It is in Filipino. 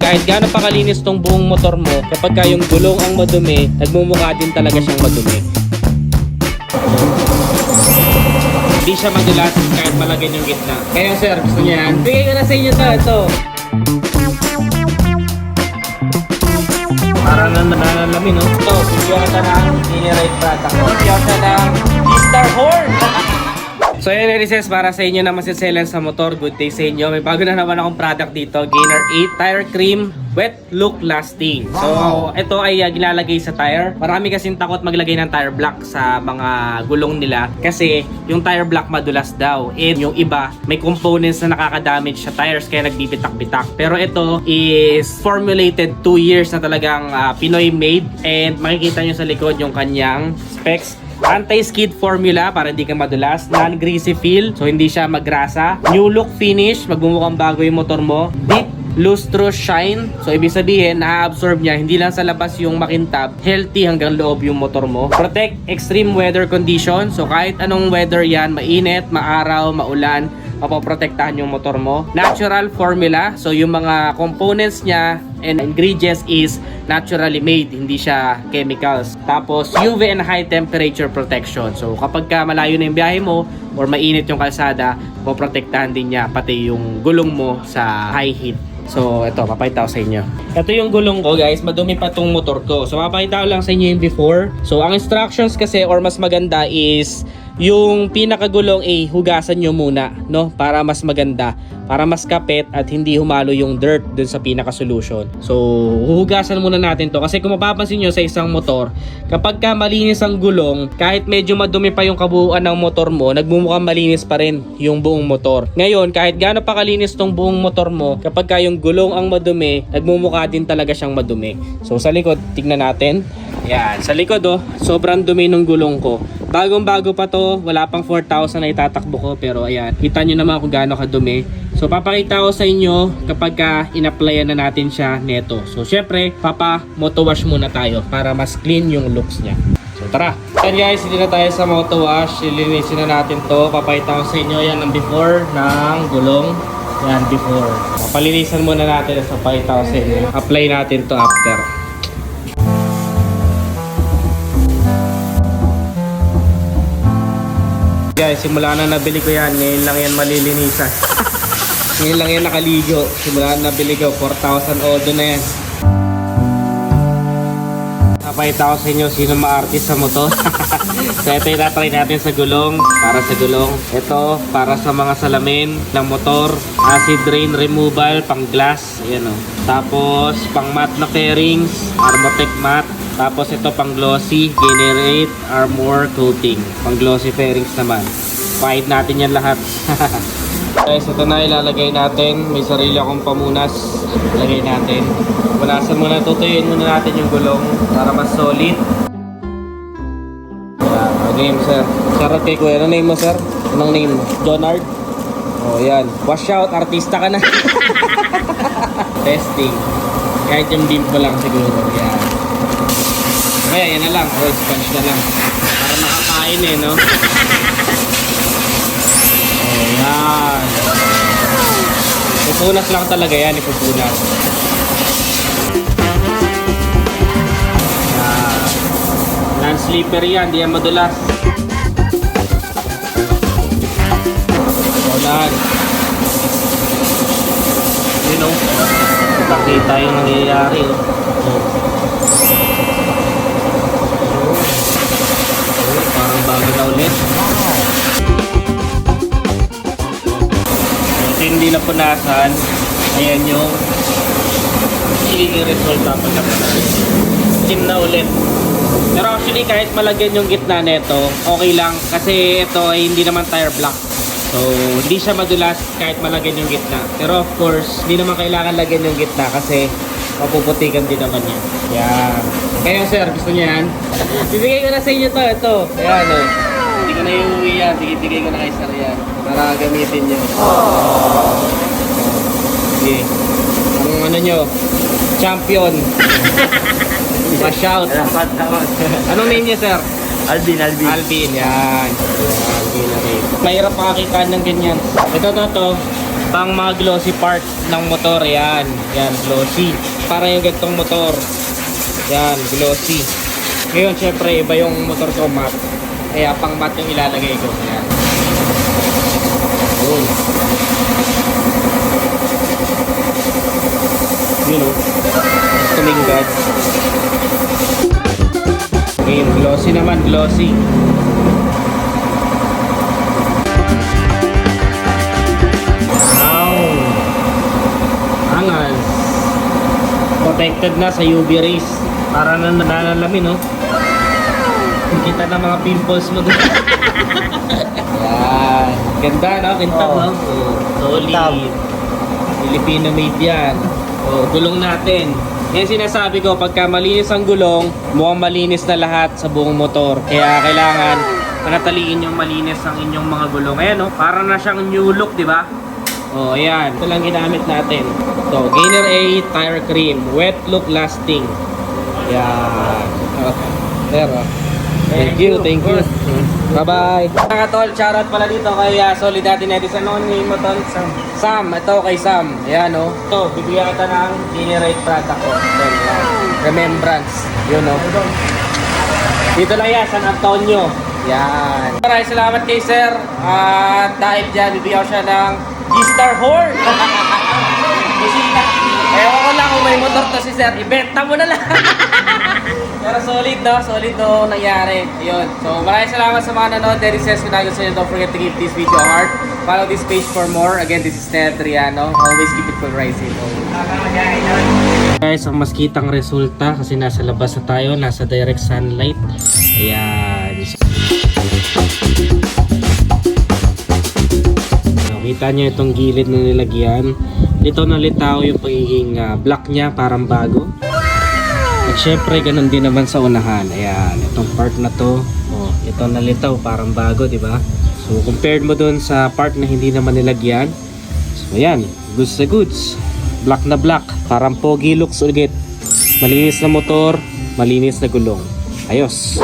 kahit gaano pa kalinis tong buong motor mo, kapag yung gulong ang madumi, nagmumukha din talaga siyang madumi. Hindi siya madulas kahit malagyan yung gitna. Kaya sir, gusto niya yan? Bigay ko na sa inyo to, ito. Parang nanalamin, no? Ito, bigyan ka ng Minerite product. Bigyan ka ng Star Horn! So yun, Elises, para sa inyo na masiselan sa motor, good day sa inyo. May bago na naman akong product dito, Gainer 8 Tire Cream Wet Look Lasting. So ito ay gilalagay sa tire. Marami kasing takot maglagay ng tire block sa mga gulong nila kasi yung tire block madulas daw. And yung iba, may components na nakaka-damage sa tires kaya nagbibitak-bitak. Pero ito is formulated 2 years na talagang Pinoy made. And makikita nyo sa likod yung kanyang specs. Anti-skid formula para hindi ka madulas. Non-greasy feel, so hindi siya magrasa. New look finish, magmumukhang bago yung motor mo. Deep lustrous shine, so ibig sabihin na-absorb niya hindi lang sa labas yung makintab, healthy hanggang loob yung motor mo. Protect extreme weather condition, so kahit anong weather yan, mainit, maaraw, maulan, mapoprotektahan yung motor mo. Natural formula, so yung mga components niya and ingredients is naturally made, hindi siya chemicals. Tapos UV and high temperature protection, so kapag ka malayo na yung biyahe mo or mainit yung kalsada, poprotektahan din niya pati yung gulong mo sa high heat. So ito, papakita ko sa inyo. Ito yung gulong ko guys, madumi pa tong motor ko. So papakita ko lang sa inyo yung before. So ang instructions kasi or mas maganda is yung pinakagulong hugasan nyo muna, no? Para mas maganda, para mas kapit at hindi humalo yung dirt dun sa pinaka-solution. So huhugasan muna natin to kasi kung mapapansin nyo sa isang motor, kapag ka malinis ang gulong, kahit medyo madumi pa yung kabuuan ng motor mo, nagmumukhang malinis pa rin yung buong motor. Ngayon, kahit gaano pa kalinis tong buong motor mo, kapag ka yung gulong ang madumi, nagmumukha din talaga siyang madumi. So sa likod, tignan natin. Yan, sa likod sobrang dumi ng gulong ko. Bagong-bago pa to, wala pang 4,000 na itatakbo ko, pero ayan, kita nyo naman kung gaano kadumi. So papakita ko sa inyo kapag in-applyan na natin siya neto. So syempre, moto wash muna tayo para mas clean yung looks niya. So tara. Yan guys, hindi na tayo sa moto wash, ilinisin na natin to. Papakita ko sa inyo yan ang before ng gulong. Yan before. Papalinisan muna natin sa papakita ko sa inyo. Apply natin to after. Guys, simula na nabili ko yan, ngayon lang yan malilinisan. Ngayon lang yan nakaligo. Simula na nabili ko, 4,000 odo na yan. Napakita ko sa inyo sino ma-artist sa motor. So ito yung natry natin sa gulong, para sa gulong. Ito, para sa mga salamin ng motor. Acid rain removal, pang glass. Ayan o. Tapos, pang matte na fairings, Armotech matte. Tapos ito pang glossy, Gainer 8 Armor Coating. Pang glossy fairings naman. Pahid natin yan lahat. Guys, ito na ilalagay natin. May sarili akong pamunas. Ilagay natin. Punasan muna, tutuyuin muna natin yung gulong para mas solid. Yan, name sir. Shoutout kay Kuya. Ano name mo sir? Anong name mo? Jonard? Oh yan. Wash out, artista ka na. Testing. Kahit yung dimple lang siguro. Yan. Okay, yan na lang. Oil sponge na lang. Para makakain no? Ayan. Ipupunas lang talaga yan, ipupunas. Ayan. Non-slipper yan, di yan madulas. Ayan. Yun o. Nakita yung nangyayari o. Parang bago na ulit. Hindi na punasan. Ayan yung magiging resulta pag napunasan. Steam na ulit. Pero actually kahit malagyan yung gitna nito, okay lang kasi ito ay hindi naman tire block. So hindi siya madulas kahit malagyan yung gitna. Pero of course, hindi naman kailangan lagyan yung gitna kasi mapuputikan din naman yan. Yan. Kaya sir, gusto niya yan? Bibigay ko na sa inyo to. Ito. Ayan o. Hindi ko na iuwi yan. Bigay ko na kay sir yan. Para gamitin nyo. Sige. Ang ano nyo? Champion. Pa-shout. Anong name niya sir? Alvin. Alvin. Yan. Alvin na rin. Mahirap makakita ng ganyan. Ito. pang mga glossy part ng motor. Yan, yan, glossy. Para yung gantong motor. Yan, glossy. Ngayon, syempre, iba yung motor ko matte. Kaya pang matte yung ilalagay ko. Yan. Yun. Yun o. Tumingad. Ngayon, glossy naman, glossy. Wow. Angas. Protected na sa UV rays. Para na nalalamin, no? Kita na mga pimples mo doon. Yan. Ganda, no? Kintab, no? Solid. Filipino made yan. Gulong natin. Yan sinasabi ko, pagka malinis ang gulong, mukhang malinis na lahat sa buong motor. Kaya kailangan panataliin yung malinis ang inyong mga gulong. Ayan, no? Para na siyang new look, di ba? Ayan. Ito lang ginamit natin. Ito, Gainer A Tire Cream. Wet look lasting. Yan. Pero, thank you. Bye-bye. Mga tol, shoutout pala dito kay Solidati Netizen. Ano name mo, tol? Sam. Ito kay Sam. Ayan, o. Ito, bibigyan kita ng Generate product ko. Tol, yan. Remembrance. Yun, o. Dito lang yan, San Antonio. Yan. Maraming salamat kay Sir. At dahil dyan, bibigyan ko siya ng G-Star Horn. Busina. Ewan ko lang kung may motor to si Sir. Ibenta mo na lang. Pero solid, no? Solid, no? Nangyari. Ayun. So, maraming salamat sa mga nanood. There is kung gusto nyo, don't forget to give this video a heart. Follow this page for more. Again, this is Ned Triano. Always keep it polarizing. Guys, ang mas kitang resulta kasi nasa labas na tayo. Nasa direct sunlight. Ayan. Kita nyo itong gilid na nilagyan. Dito nalitaw yung pagiging black niya, parang bago. At syempre, ganun din naman sa unahan. Ayan, itong part na to. Ito nalitaw, parang bago, di ba? So, compared mo dun sa part na hindi naman nilagyan. So, ayan, goods na goods. Black na black, parang pogi looks ulit. Malinis na motor, malinis na gulong. Ayos!